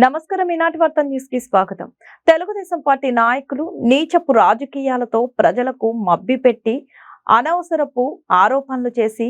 నమస్కారం. ఈనాటి వార్త న్యూస్ కి స్వాగతం. తెలుగుదేశం పార్టీ నాయకులు నీచపు రాజకీయాలతో ప్రజలకు మభ్యపెట్టి అనవసరపు ఆరోపణలు చేసి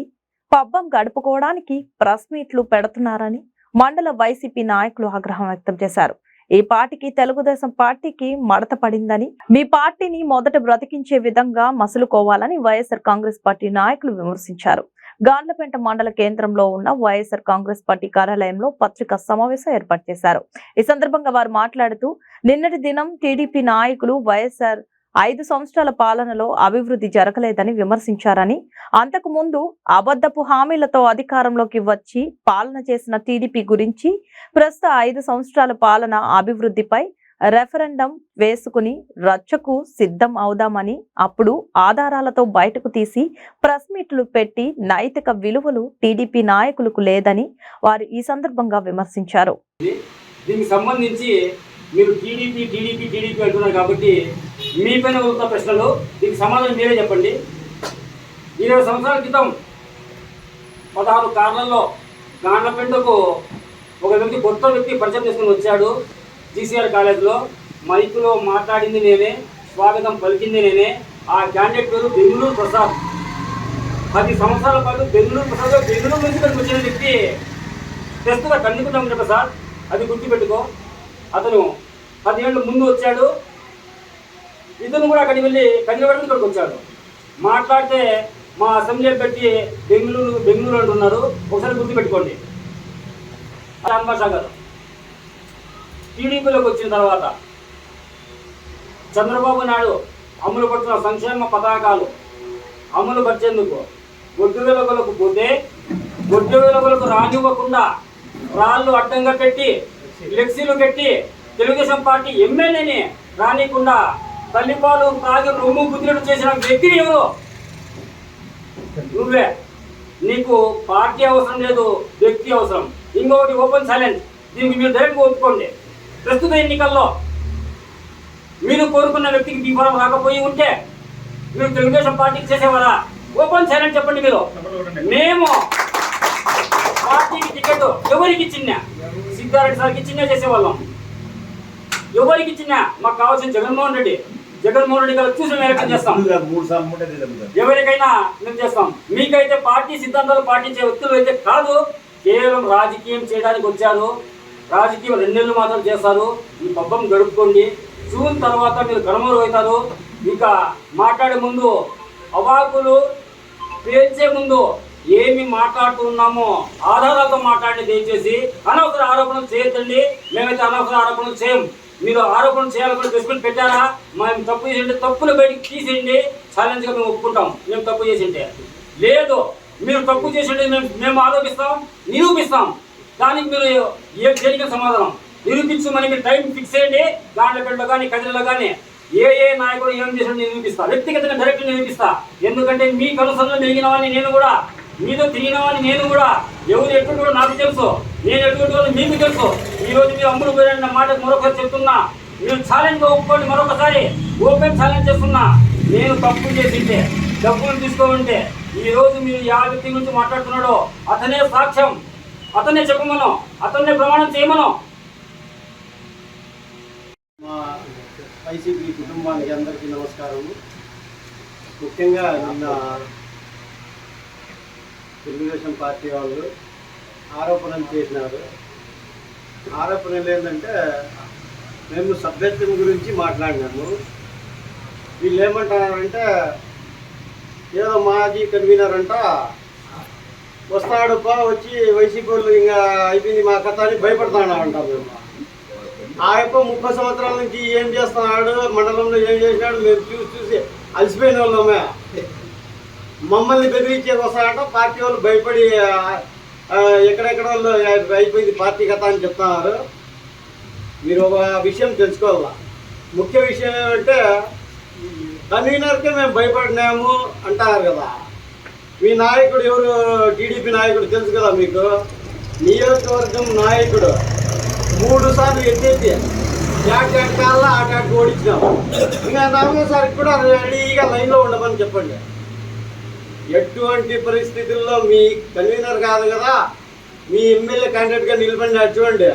పబ్బం గడుపుకోవడానికి ప్రెస్ మీట్లు పెడుతున్నారని మండల వైసీపీ నాయకులు ఆగ్రహం వ్యక్తం చేశారు. ఈ పార్టీకి తెలుగుదేశం పార్టీకి మడత పడిందని, మీ పార్టీని మొదట బ్రతికించే విధంగా మసులుకోవాలని వైఎస్ఆర్ కాంగ్రెస్ పార్టీ నాయకులు విమర్శించారు. గాండ్లపేట మండల కేంద్రంలో ఉన్న వైఎస్ఆర్ కాంగ్రెస్ పార్టీ కార్యాలయంలో పత్రికా సమావేశం ఏర్పాటు చేశారు. ఈ సందర్భంగా వారు మాట్లాడుతూ, నిన్నటి దినం టీడీపీ నాయకులు వైఎస్ఆర్ 5 సంవత్సరాల పాలనలో అభివృద్ధి జరగలేదని విమర్శించారని, అంతకు ముందు అబద్ధపు హామీలతో అధికారంలోకి వచ్చి పాలన చేసిన టీడీపీ గురించి ప్రస్తుత 5 సంవత్సరాల పాలన అభివృద్ధిపై రెఫరెండం వేసుకుని రచ్చకు సిద్ధం అవుదామని, అప్పుడు ఆధారాలతో బయటకు తీసి ప్రెస్ మీట్లు పెట్టి నైతిక విలువలు టీడీపీ నాయకులకు లేదని వారు ఈ సందర్భంగా విమర్శించారు. దీనికి సంబంధించి మీరు టీడీపీ అంటున్నారు కాబట్టి మీ పైన వస్తున్న ప్రశ్నలు దీనికి సమాధానం మీరే చెప్పండి. 20 సంవత్సరాల క్రితం 16 కార్లలో గాండ్లపేటకు ఒక కొత్త వ్యక్తి పరిచయం చేసుకుని వచ్చాడు. జీసీఆర్ కాలేజ్లో మైకులో మాట్లాడింది నేనే, స్వాగతం పలికింది నేనే. ఆ క్యాండిడేట్ పేరు బెంగళూరు ప్రసాద్. 10 సంవత్సరాల పాటు బెంగళూరు నుంచి ఇక్కడికి వచ్చిన వ్యక్తి ప్రస్తుత కందుకుంటాం ప్రసాద్, అది గుర్తుపెట్టుకో. అతను 10 ఏళ్ళ ముందు వచ్చాడు. ఇతను కూడా అక్కడికి వెళ్ళి కందివరకు ఇక్కడికి వచ్చాడు. మాట్లాడితే మా అసెంబ్లీ పెట్టి బెంగళూరు అంటున్నారు. ఒకసారి గుర్తుపెట్టుకోండి. రాంబాషా టీడీపీలోకి వచ్చిన తర్వాత చంద్రబాబు నాయుడు అమలు పడుతున్న సంక్షేమ పథకాలు అమలు పరిచేందుకు గొడ్డు వెలుగులకు పోతే గొడ్డు వెలుగులకు రానివ్వకుండా రాళ్ళు అడ్డంగా పెట్టి ఫ్లెక్సీలు పెట్టి తెలుగుదేశం పార్టీ ఎమ్మెల్యేని రానికుండా తల్లిపాలు తాగి రొమ్ము గుద్దినట్టు చేసిన వ్యక్తి ఎవరు? నువ్వే. నీకు పార్టీ అవసరం లేదు, వ్యక్తి అవసరం. ఇంకొకటి ఓపెన్ ఛాలెంజ్, దీనికి మీరు డైరెక్ట్గా ఒప్పుకోండి. ప్రస్తుత ఎన్నికల్లో మీరు కోరుకున్న వ్యక్తికి బీఫారం రాకపోయి ఉంటే మీరు తెలుగుదేశం పార్టీకి చేసేవారా? ఓపెన్ ఛాలెంజ్ చెప్పండి. మీరు మేము పార్టీకి టికెట్ ఎవరికి చిన్న సిద్ధారెడ్డి సార్కి చిన్న చేసేవాళ్ళం. ఎవరికి చిన్న మాకు కావాల్సిన జగన్మోహన్ రెడ్డి గారు చూసి మేము చేస్తాం. ఎవరికైనా మేము చేస్తాం. మీకైతే పార్టీ సిద్ధాంతాలు పాటించే వ్యక్తులు అయితే కాదు, కేవలం రాజకీయం చేయడానికి వచ్చారు. రాజకీయం 2 నెలలు మాత్రం చేస్తారు. ఈ పబ్బం గడుపుకోండి. జూన్ తర్వాత మీరు కనుమరు అవుతారు. ఇక మాట్లాడే ముందు అవాకులు పేల్చే ముందు ఏమి మాట్లాడుతున్నామో ఆధారాలతో మాట్లాడి, దయచేసి అనవసర ఆరోపణలు చేయొద్దండి. మేమైతే అనవసర ఆరోపణలు చేయం. మీరు ఆరోపణలు చేయాలనుకుని ప్రెస్ మీట్ పెట్టారా? మేము తప్పు చేసింటే తప్పులు బయటికి తీసేయండి. ఛాలెంజ్గా మేము ఒప్పుకుంటాం. మేము తప్పు చేసింటే. లేదు, మీరు తప్పు చేసింటే మేము ఆరోపిస్తాం, నిరూపిస్తాం. దానికి మీరు దేనికి సమాధానం నిరూపించమని మీరు టైం ఫిక్స్ చేయండి. గాండ్లపేటలో కానీ కదిరిలో కానీ ఏ నాయకుడు ఏం చేసినా నిరూపిస్తా. వ్యక్తిగతంగా డైరెక్ట్ నిరూపిస్తా. ఎందుకంటే మీ కనుసరణలో తిరిగినవాడిని నేను కూడా, మీతో తిరిగినవాడిని నేను కూడా. ఎవరు ఎటువంటి కూడా నాకు తెలుసు, నేను ఎటువంటి వాళ్ళు మీకు తెలుసు. ఈరోజు మీరు అమ్ముడు పోయిన మాట మరొకసారి చెప్తున్నా. మీరు ఛాలెంజ్గా ఒప్పుకోండి. మరొకసారి ఓపెన్ ఛాలెంజ్ చేస్తున్నా. నేను తప్పు చేసింటే, డబ్బులు తీసుకోమంటే ఈరోజు మీరు ఏ వ్యక్తి గురించి మాట్లాడుతున్నాడో అతనే సాక్ష్యం, అతన్నే చెప్పమను, అతన్నే ప్రమాణం చేయమను. మా వైసీపీ కుటుంబానికి అందరికీ నమస్కారం. ముఖ్యంగా నిన్న తెలుగుదేశం పార్టీ వాళ్ళు ఆరోపణలు చేసినారు. ఆరోపణలు ఏంటంటే మేము సభ్యత్వం గురించి మాట్లాడినాము. వీళ్ళు ఏమంటారంటే ఏదో మాజీ కన్వీనర్ అంట వస్తాడుపా, వచ్చి వైసీపీ వాళ్ళు ఇంకా అయిపోయింది మా కథ అని భయపడతాడు అంటాం మేము. ఆ యొక్క 30 సంవత్సరాల నుంచి ఏం చేస్తున్నాడు, మండలంలో ఏం చేసినాడు మేము చూసి అలసిపోయిన వాళ్ళమే. మమ్మల్ని బెదిరించేది వస్తాడంట. పార్టీ వాళ్ళు భయపడి ఎక్కడెక్కడ వాళ్ళు అయిపోయింది పార్టీ కథ అని చెప్తున్నారు. మీరు ఒక విషయం తెలుసుకోవాలా. ముఖ్య విషయం ఏమంటే కన్వీనర్కే మేము భయపడినాము అంటారు కదా. మీ నాయకుడు ఎవరు? టీడీపీ నాయకుడు తెలుసు కదా మీకు. నియోజకవర్గం నాయకుడు 3 సార్లు ఎత్తేసి కాళ్ళ ఆటానికి ఓడించినాము. ఇంకా 4సారికి కూడా రెడీగా లైన్లో ఉండమని చెప్పండి. ఎటువంటి పరిస్థితుల్లో మీ కన్వీనర్ కాదు కదా, మీ ఎమ్మెల్యే క్యాండిడేట్గా నిలబడినాడు చూడండి.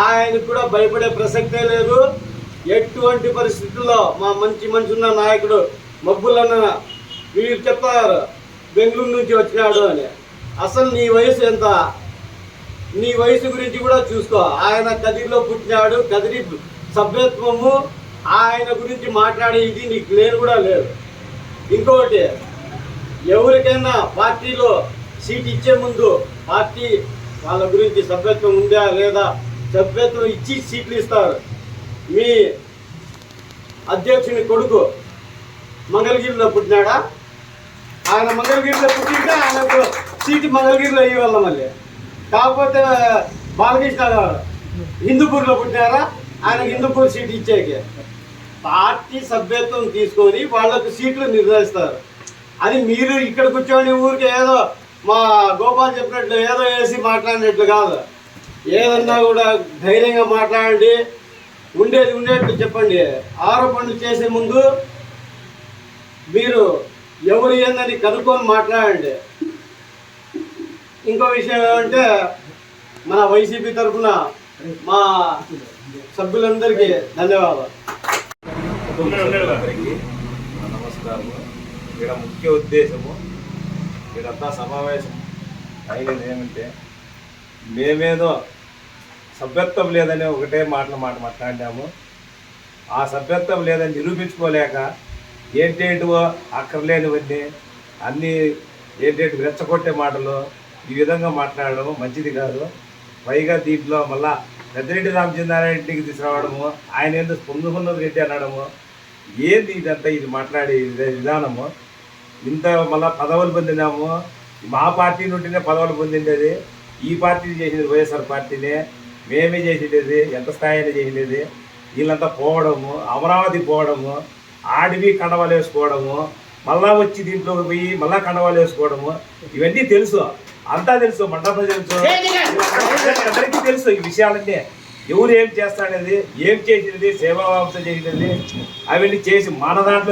ఆయనకు కూడా భయపడే ప్రసక్తే లేదు. ఎటువంటి పరిస్థితుల్లో మా మంచి ఉన్న నాయకుడు మబ్బులన్న వీళ్ళు చెప్తారు బెంగళూరు నుంచి వచ్చినాడు అని. అసలు నీ వయసు ఎంత? నీ వయసు గురించి కూడా చూసుకో. ఆయన కదిరిలో పుట్టినాడు. కదిరి సభ్యత్వము ఆయన గురించి మాట్లాడే ఇది నీకు లేని కూడా లేదు. ఇంకొకటి, ఎవరికైనా పార్టీలో సీట్ ఇచ్చే ముందు పార్టీ వాళ్ళ గురించి సభ్యత్వం ఉందా లేదా, సభ్యత్వం ఇచ్చి సీట్లు ఇస్తారు. మీ అధ్యక్షుని కొడుకు మంగళగిరిలో పుట్టినాడా? ఆయన మంగళగిరిలో పుట్టింటే ఆయనకు సీటు మంగళగిరిలో ఇవ్వాల. మళ్ళీ కాకపోతే బాలకృష్ణ గారు హిందూపూర్లో పుట్టినారా? ఆయన హిందూపూర్ సీట్ ఇచ్చేకి పార్టీ సభ్యత్వం తీసుకొని వాళ్ళకు సీట్లు నిర్ణయిస్తారు. అది మీరు ఇక్కడ కూర్చొని ఊరికి ఏదో మా గోపాల్ చెప్పినట్లు ఏదో వేసి మాట్లాడినట్లు కాదు. ఏదన్నా కూడా ధైర్యంగా మాట్లాడండి, ఉండేట్లు చెప్పండి. ఆరోపణలు చేసే ముందు మీరు ఎవరు ఏందని కనుక్కొని మాట్లాడండి. ఇంకో విషయం ఏమంటే, మన వైసీపీ తరఫున మా సభ్యులందరికీ ధన్యవాదాలు. నమస్కారం. ఇక్కడ ముఖ్య ఉద్దేశము ఇదంతా సమావేశం అయినది ఏమంటే, మేమేదో సభ్యత్వం లేదని ఒకటే మాట్లాడినాము. ఆ సభ్యత్వం లేదని నిరూపించుకోలేక ఏంటేంటివో అక్కర్లేనివన్నీ అన్నీ ఏంటేంటి రెచ్చగొట్టే మాటలు ఈ విధంగా మాట్లాడడం మంచిది కాదు. పైగా దీంట్లో మళ్ళా పెద్దిరెడ్డి రామచంద్రారెడ్డికి తీసుకురావడము, ఆయన ఏందో పొందుకున్నది రెడ్డి అనడము, ఏంది ఇదంతా ఇది మాట్లాడే విధానము. ఇంత మళ్ళా పదవులు పొందినాము. మా పార్టీ నుండినే పదవులు పొందిండేది. ఈ పార్టీ చేసినది వైఎస్ఆర్ పార్టీనే, మేమే చేసిండేది, ఎంత స్థాయిలో చేసిండేది. వీళ్ళంతా పోవడము, అమరావతి పోవడము, ఆడివి కండవాలు వేసుకోవడము, మళ్ళా వచ్చి దీంట్లో పోయి మళ్ళా కండవాలు వేసుకోవడము, ఇవన్నీ తెలుసు, అంతా తెలుసు, మండపం తెలుసు, అందరికీ తెలుసు ఈ విషయాలన్నీ. ఎవరు ఏం చేస్తాడనేది, ఏం చేసినది, సేవావంశం చేసినది అవన్నీ చేసి మన దాంట్లో